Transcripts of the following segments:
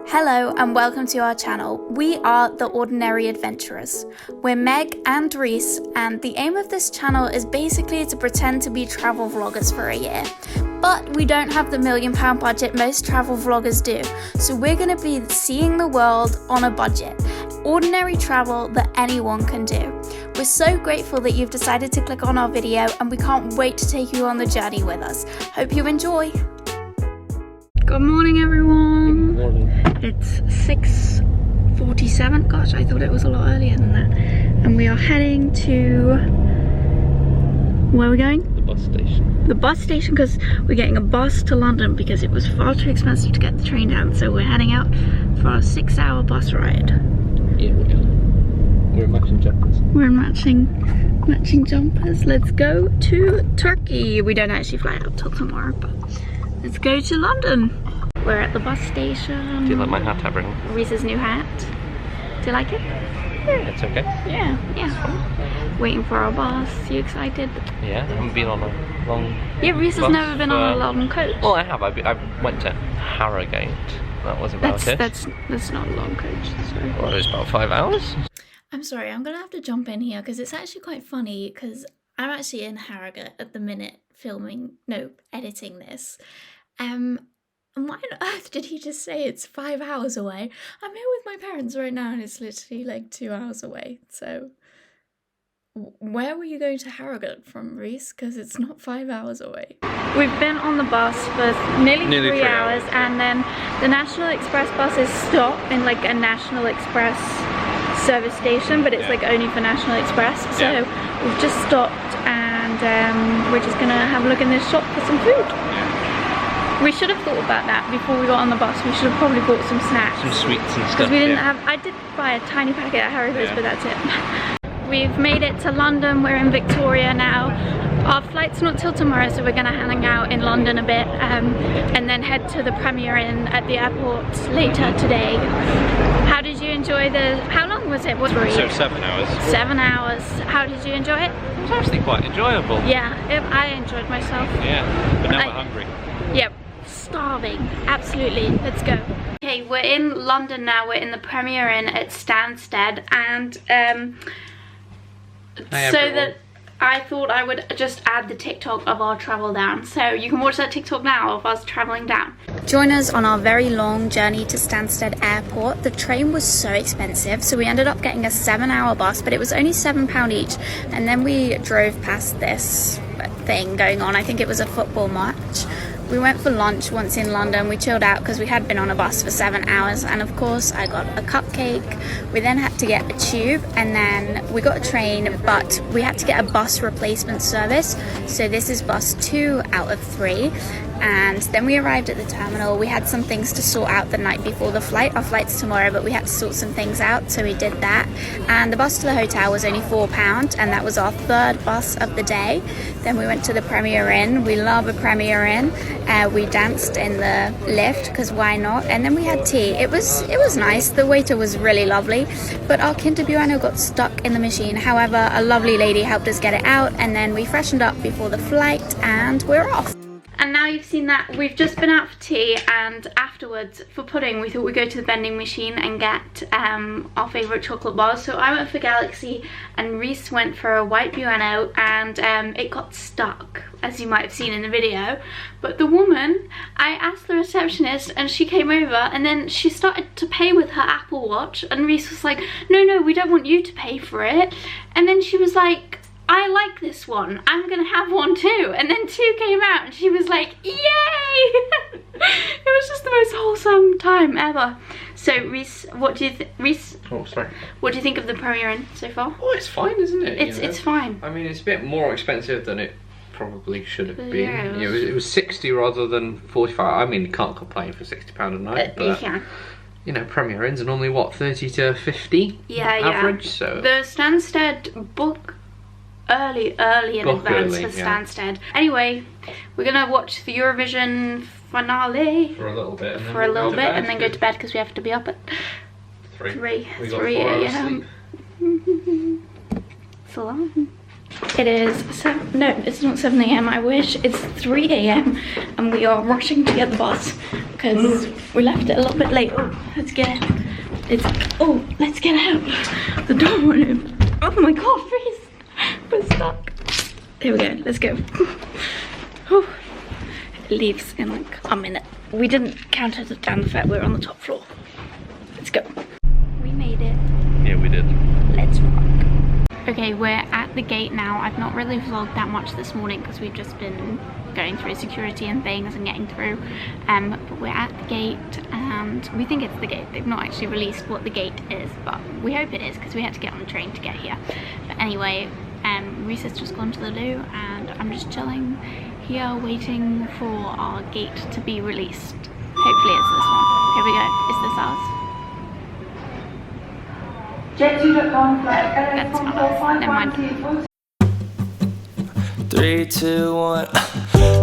Hello and welcome to our channel. We are The Ordinary Adventurers. We're Meg and Reese, and the aim of this channel is basically to pretend to be travel vloggers for a year. But we don't have the £1 million budget most travel vloggers do, so we're going to be seeing the world on a budget. Ordinary travel that anyone can do. We're so grateful that you've decided to click on our video, and we can't wait to take you on the journey with us. Hope you enjoy. Good morning, everyone. Good morning. It's 6:47. Gosh, I thought it was a lot earlier than that. And we are heading to... where are we going? The bus station. The bus station, because we're getting a bus to London because it was far too expensive to get the train down. So we're heading out for our 6-hour bus ride. Yeah, we are. We're in matching jumpers. We're in matching jumpers. Let's go to Turkey. We don't actually fly out till tomorrow, but let's go to London. We're at the bus station. Do you like my hat I bring? Reese's new hat. Do you like it? Yeah, it's okay. Yeah. Waiting for our bus. You excited? Yeah, I haven't been on a long Reese has bus never been on a long coach. Well, I have. I went to Harrogate. That was about it. That's not a long coach. Sorry. Well, it was about 5 hours. I'm sorry, I'm gonna have to jump in here because it's actually quite funny because I'm actually in Harrogate at the minute editing this. And why on earth did he just say it's 5 hours away? I'm here with my parents right now and it's literally like 2 hours away. So where were you going to Harrogate from, Reese? Because it's not 5 hours away. We've been on the bus for nearly 3 hours, and then the National Express buses stop in like a National Express service station, but it's like only for National Express. So we've just stopped and we're just gonna have a look in this shop for some food. We should have thought about that before we got on the bus. We should have probably bought some snacks. Some sweets and stuff. Because we didn't have, I did buy a tiny packet at Harrods, but that's it. We've made it to London. We're in Victoria now. Our flight's not till tomorrow, so we're gonna hang out in London a bit and then head to the Premier Inn at the airport later today. How did you enjoy how long was it? So 7 hours. 7 hours. How did you enjoy it? It was actually quite enjoyable. Yeah, I enjoyed myself. Yeah, but now we're hungry. Yep. Starving, absolutely. Let's go. Okay, we're in London now. We're in the Premier Inn at Stansted, and that I thought I would just add the TikTok of our travel down, so you can watch that TikTok now of us traveling down. Join us on our very long journey to Stansted Airport. The train was so expensive, so we ended up getting a 7-hour bus, but it was only £7 each, and then we drove past this thing going on. I think it was a football match. We went for lunch once in London. We chilled out because we had been on a bus for 7 hours, and of course I got a cupcake. We then had to get a tube, and then we got a train, but we had to get a bus replacement service. So this is bus 2 out of 3. And then we arrived at the terminal. We had some things to sort out the night before the flight. Our flight's tomorrow, but we had to sort some things out, so we did that. And the bus to the hotel was only £4, and that was our 3rd bus of the day. Then we went to the Premier Inn. We love a Premier Inn. We danced in the lift, because why not? And then we had tea. It was nice. The waiter was really lovely, but our Kinder Bueno got stuck in the machine. However, a lovely lady helped us get it out, and then we freshened up before the flight, and we're off. And now you've seen that, we've just been out for tea, and afterwards for pudding we thought we'd go to the vending machine and get our favourite chocolate bars. So I went for Galaxy and Reese went for a white Bueno, and it got stuck, as you might have seen in the video. But the woman, I asked the receptionist and she came over, and then she started to pay with her Apple Watch, and Reese was like, no, we don't want you to pay for it. And then she was like, I like this one, I'm gonna have one too. And then 2 came out and she was like, yay! It was just the most wholesome time ever. So Reese, what do you what do you think of the Premier Inn so far? Oh, it's fine, isn't it? It's fine. I mean, it's a bit more expensive than it probably should have been. Yeah, it was 60 rather than 45. I mean, you can't complain for £60 a night, but you can. You know, Premier Inns are normally what, 30 to 50 average. So the Stansted book early in advance for Stansted. Anyway, we're gonna watch the Eurovision finale for a little bit, and then go to bed because we have to be up at 3 a.m. It's long. It is no, it's not 7 a.m. I wish. It's 3 a.m. and we are rushing to get the bus because we left it a little bit late. Oh, let's get let's get out. The door won't open. Oh my god, freeze! We're stuck. Here we go. Let's go. Whew. It leaves in like a minute. We didn't count it down the fact we're on the top floor. Let's go. We made it. Yeah, we did. Let's rock. Okay, we're at the gate now. I've not really vlogged that much this morning because we've just been going through security and things and getting through. But we're at the gate and we think it's the gate. They've not actually released what the gate is, but we hope it is because we had to get on the train to get here. But anyway, Reese has just gone to the loo and I'm just chilling here waiting for our gate to be released. Hopefully it's this one. Here we go. Is this ours? Jet2.com That's not us. Never mind. 3, 2, 1.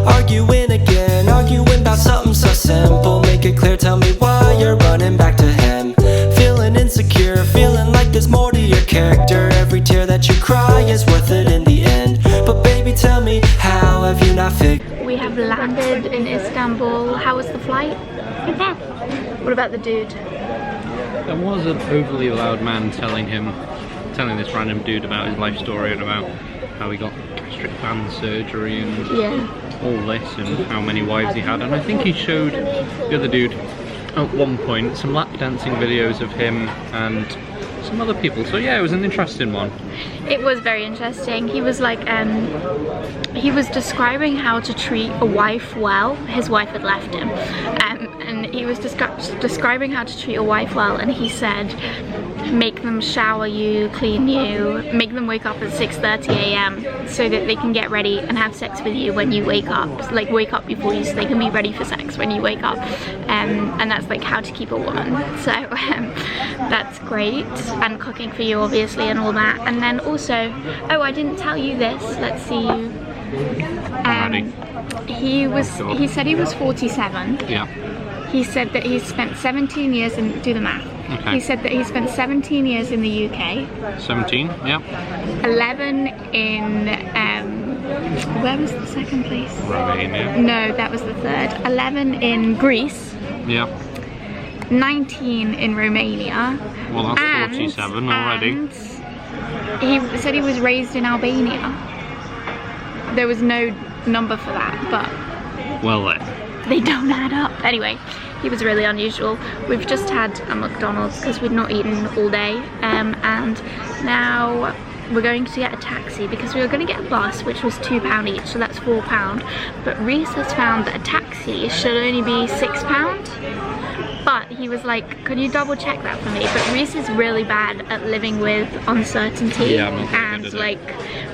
Arguing again, arguing about something so simple. Make it clear, tell me why you're running back to him. Feeling insecure, feeling like there's more to your character. Every tear that you cry is worth it in the end. But baby, tell me, how have you not figured? We have landed in Istanbul. How was the flight? What about the dude? There was an overly loud man telling this random dude about his life story and about how he got gastric band surgery and all this and how many wives he had. And I think he showed the other dude at one point some lap dancing videos of him and some other people. So yeah, it was an interesting one. It was very interesting. He was like, he was describing how to treat a wife well. His wife had left him. And he was describing how to treat a wife well, and he said, make them shower you, clean you, make them wake up at 6:30 a.m. so that they can get ready and have sex with you when you wake up. Like wake up before you, so they can be ready for sex when you wake up. And that's like how to keep a woman. So that's great. And cooking for you obviously and all that. And then also, oh, I didn't tell you this. Let's see you. He said he was 47. Yeah. He said that he spent 17 years in, do the math. Okay. He said that he spent 17 years in the UK. 17, yeah. 11 in, where was the second place? Romania. No, that was the third. 11 in Greece. Yeah. 19 in Romania. Well, that's 47 already. And he said he was raised in Albania. There was no number for that, but well then. They don't add up. Anyway, he was really unusual. We've just had a McDonald's because we'd not eaten all day, and now we're going to get a taxi because we were going to get a bus, which was £2 each, so that's £4. But Reese has found that a taxi should only be £6. But he was like, can you double check that for me? But Reese is really bad at living with uncertainty and like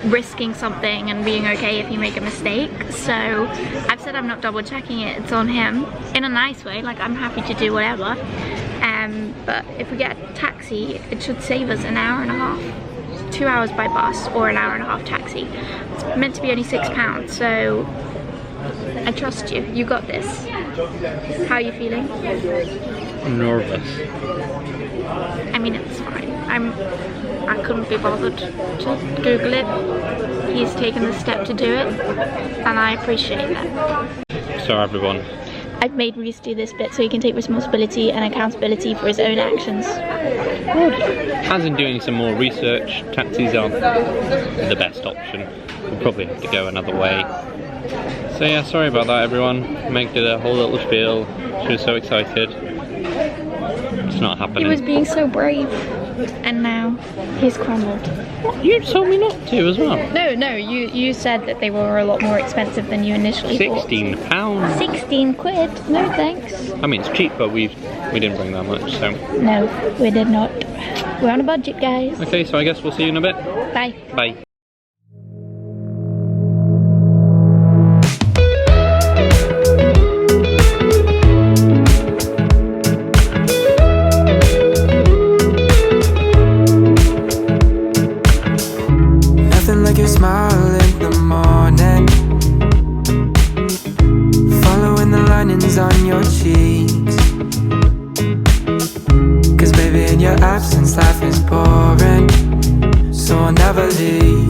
risking something and being okay if you make a mistake. So I've said I'm not double checking it, it's on him. In a nice way, like I'm happy to do whatever. But if we get a taxi, it should save us an hour and a half. 2 hours by bus or an hour and a half taxi. It's meant to be only £6, so I trust you. You got this. How are you feeling? I'm nervous. I mean, it's fine. I couldn't be bothered to Google it. He's taken the step to do it, and I appreciate that. So everyone, I've made Reese do this bit so he can take responsibility and accountability for his own actions. as in doing some more research, taxis aren't the best option. We'll probably have to go another way. So yeah, sorry about that everyone. Meg did a whole little spiel. She was so excited. It's not happening. He was being so brave, and now he's crumbled. What? You told me not to as well. No, you said that they were a lot more expensive than you initially thought. £16. 16 quid? No thanks. I mean, it's cheap, but we didn't bring that much, so. No, we did not. We're on a budget, guys. Okay, so I guess we'll see you in a bit. Bye. Bye. On your cheeks, 'cause baby in your absence life is boring, so I'll never leave.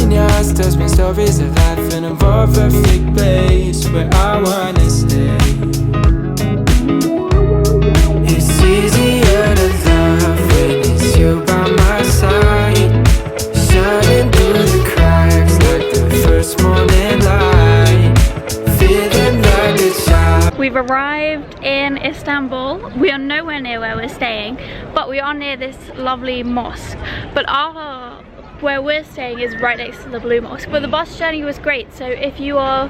in your eyes tells me stories of life in a more perfect place where I wanna stay. It's easier to love when it's you by my side, shining through the cracks like the first morning light, feeling like a child. We've arrived in Istanbul. We are nowhere near where we're staying, but we are near this lovely mosque. But where we're staying is right next to the Blue Mosque. But the bus journey was great, so if you are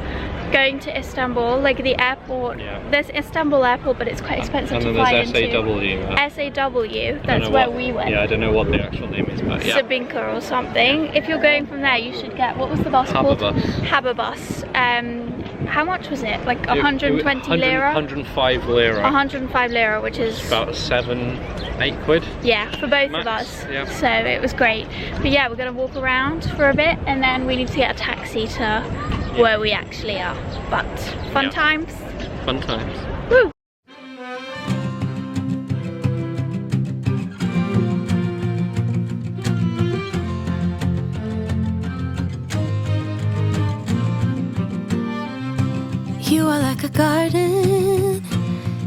going to Istanbul, like the airport, there's Istanbul airport, but it's quite expensive to fly into. SAW, that's where we went. Yeah, I don't know what the actual name is, but yeah. Sabinka or something. If you're going from there, you should get, what was the bus called? Hababus. How much was it? Like 120 lira? 105 lira. 105 lira, which is about 7-8 quid. Yeah, for both max, of us. Yeah. So it was great. But yeah, we're gonna walk around for a bit and then we need to get a taxi to where we actually are. But fun times. Fun times. Woo! You are like a garden.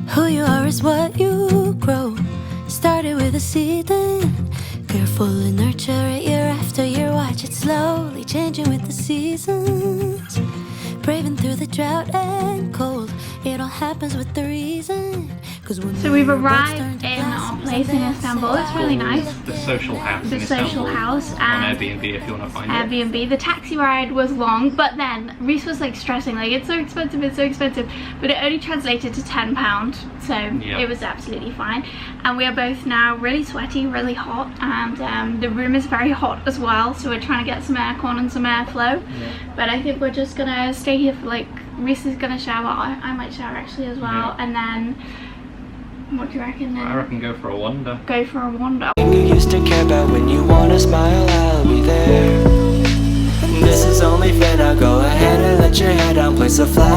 Who you are is what you grow. Started with a seed, then carefully nurture it year after year. Watch it slowly changing with the seasons. Braving through the drought and cold. It all happens with the reason. So we've arrived in our place in Istanbul. It's really nice. The social house. The social house. And on Airbnb if you want to find it. Airbnb. The taxi ride was long, but then Reese was like stressing, like it's so expensive, it's so expensive. But it only translated to £10, so it was absolutely fine. And we are both now really sweaty, really hot, and the room is very hot as well. So we're trying to get some aircon and some airflow. But I think we're just gonna stay here for like, Reese is gonna shower. I might shower actually as well, and then. What do you reckon then? I reckon go for a wander. Go for a wander. You used to care about when you wanna smile, I'll be there. This is only fair, now go ahead and let your hair down, place a flag.